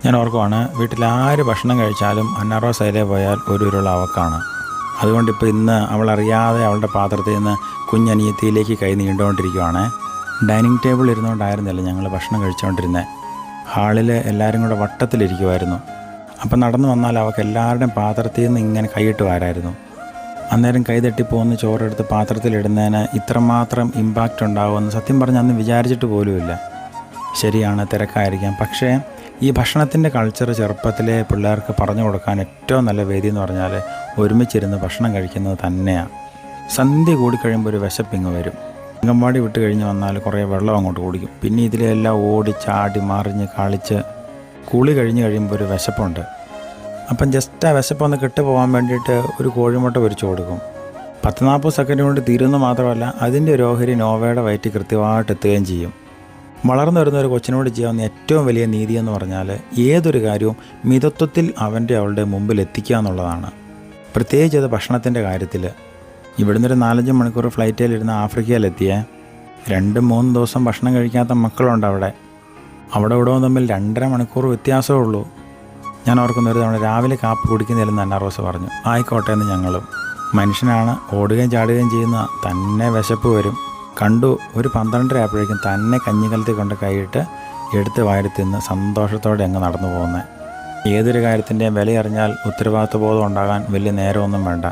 ഞാൻ ഓർക്കുവാണ്, വീട്ടിലാര് ഭക്ഷണം കഴിച്ചാലും അന്നാറോ സൈലേ പോയാൽ ഒരു ഉരുള അവക്കാണ്. അതുകൊണ്ടിപ്പോൾ ഇന്ന് അവളറിയാതെ അവളുടെ പാത്രത്തിൽ നിന്ന് കുഞ്ഞനിയത്തിയിലേക്ക് കൈ നീണ്ടുകൊണ്ടിരിക്കുവാണ്. ഡൈനിങ് ടേബിൾ ഇരുന്നുകൊണ്ടായിരുന്നില്ല ഞങ്ങൾ ഭക്ഷണം കഴിച്ചുകൊണ്ടിരുന്നത്. ഹാളിൽ എല്ലാവരും കൂടെ വട്ടത്തിലിരിക്കുമായിരുന്നു. അപ്പം നടന്നു വന്നാൽ അവൾക്ക് എല്ലാവരുടെയും പാത്രത്തിൽ നിന്ന് ഇങ്ങനെ കൈയിട്ട് വാരായിരുന്നു. അന്നേരം കൈ തട്ടിപ്പോകുന്ന ചോറെടുത്ത് പാത്രത്തിലിടുന്നതിന് ഇത്രമാത്രം ഇമ്പാക്റ്റ് ഉണ്ടാകുമെന്ന് സത്യം പറഞ്ഞ് അന്ന് വിചാരിച്ചിട്ട് പോലുമില്ല. ശരിയാണ്, തിരക്കായിരിക്കാം. പക്ഷേ ഈ ഭക്ഷണത്തിൻ്റെ കൾച്ചർ ചെറുപ്പത്തിലെ പിള്ളേർക്ക് പറഞ്ഞു കൊടുക്കാൻ ഏറ്റവും നല്ല വേദി എന്ന് പറഞ്ഞാൽ ഒരുമിച്ചിരുന്ന് ഭക്ഷണം കഴിക്കുന്നത് തന്നെയാണ്. സന്ധ്യ കൂടിക്കഴിയുമ്പോൾ ഒരു വിശപ്പിങ്ങ് വരും. അംഗൻവാടി വിട്ട് കഴിഞ്ഞ് വന്നാൽ കുറേ വെള്ളം അങ്ങോട്ട് കുടിക്കും. പിന്നെ ഇതിലെല്ലാം ഓടി ചാടി മറിഞ്ഞ് കളിച്ച് കുളി കഴിഞ്ഞ് കഴിയുമ്പോൾ ഒരു വിശപ്പുണ്ട്. അപ്പം ജസ്റ്റ് ആ വിശപ്പൊന്ന് കെട്ടുപോകാൻ വേണ്ടിയിട്ട് ഒരു കോഴിമുട്ട പൊരിച്ചു കൊടുക്കും. 10-40 സെക്കൻഡ് കൊണ്ട് തീരുന്നു മാത്രമല്ല, അതിൻ്റെ ഒരു ഓഹരി നോവയുടെ വയറ്റിൽ കൃത്യമായിട്ട് എത്തുകയും ചെയ്യും. വളർന്നു വരുന്ന ഒരു കൊച്ചിനോട് ചെയ്യാവുന്ന ഏറ്റവും വലിയ നീതി എന്ന് പറഞ്ഞാൽ ഏതൊരു കാര്യവും മിതത്വത്തിൽ അവളുടെ മുമ്പിൽ എത്തിക്കുക എന്നുള്ളതാണ്. പ്രത്യേകിച്ച് അത് ഭക്ഷണത്തിൻ്റെ കാര്യത്തിൽ. ഇവിടുന്ന് ഒരു 4-5 മണിക്കൂർ ഫ്ലൈറ്റിലിരുന്ന് ആഫ്രിക്കയിലെത്തിയ 2-3 ദിവസം ഭക്ഷണം കഴിക്കാത്ത മക്കളുണ്ട് അവിടെ. അവിടെ ഇവിടവും തമ്മിൽ 2.5 മണിക്കൂർ വ്യത്യാസമേ ഉള്ളൂ. ഞാൻ ഓർക്കുന്ന ഒരു തവണ രാവിലെ കാപ്പി കുടിക്കുന്നില്ലെന്ന് അന്നാറോസ് പറഞ്ഞു. ആയിക്കോട്ടെ എന്ന് ഞങ്ങളും. മനുഷ്യനാണ്, ഓടുകയും ചാടുകയും ചെയ്യുന്ന, തന്നെ വിശപ്പ് വരും. കണ്ടു ഒരു 12:30 ആയപ്പോഴേക്കും തന്നെ കഞ്ഞിക്കലത്തിൽ കൊണ്ട് കൈയിട്ട് എടുത്ത് വാരി തിന്ന് സന്തോഷത്തോടെ അങ്ങ് നടന്നു പോകുന്നത്. ഏതൊരു കാര്യത്തിൻ്റെയും വിലയറിഞ്ഞാൽ ഉത്തരവാദിത്വ ബോധം ഉണ്ടാകാൻ വലിയ നേരമൊന്നും വേണ്ട.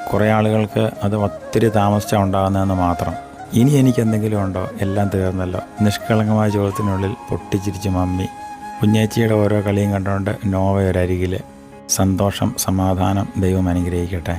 കുറേ ആളുകൾക്ക് അത് ഒത്തിരി താമസിച്ചാണ് ഉണ്ടാകുന്നതെന്ന് മാത്രം. ഇനി എനിക്കെന്തെങ്കിലും ഉണ്ടോ? എല്ലാം തീർന്നല്ലോ. നിഷ്കളങ്കമായ ചോദ്യത്തിനുള്ളിൽ പൊട്ടിച്ചിരിച്ച് മമ്മി. കുഞ്ഞേച്ചിയുടെ ഓരോ കളിയും കണ്ടുകൊണ്ട് നോവയൊരരികിൽ. സന്തോഷം, സമാധാനം. ദൈവം അനുഗ്രഹിക്കട്ടെ.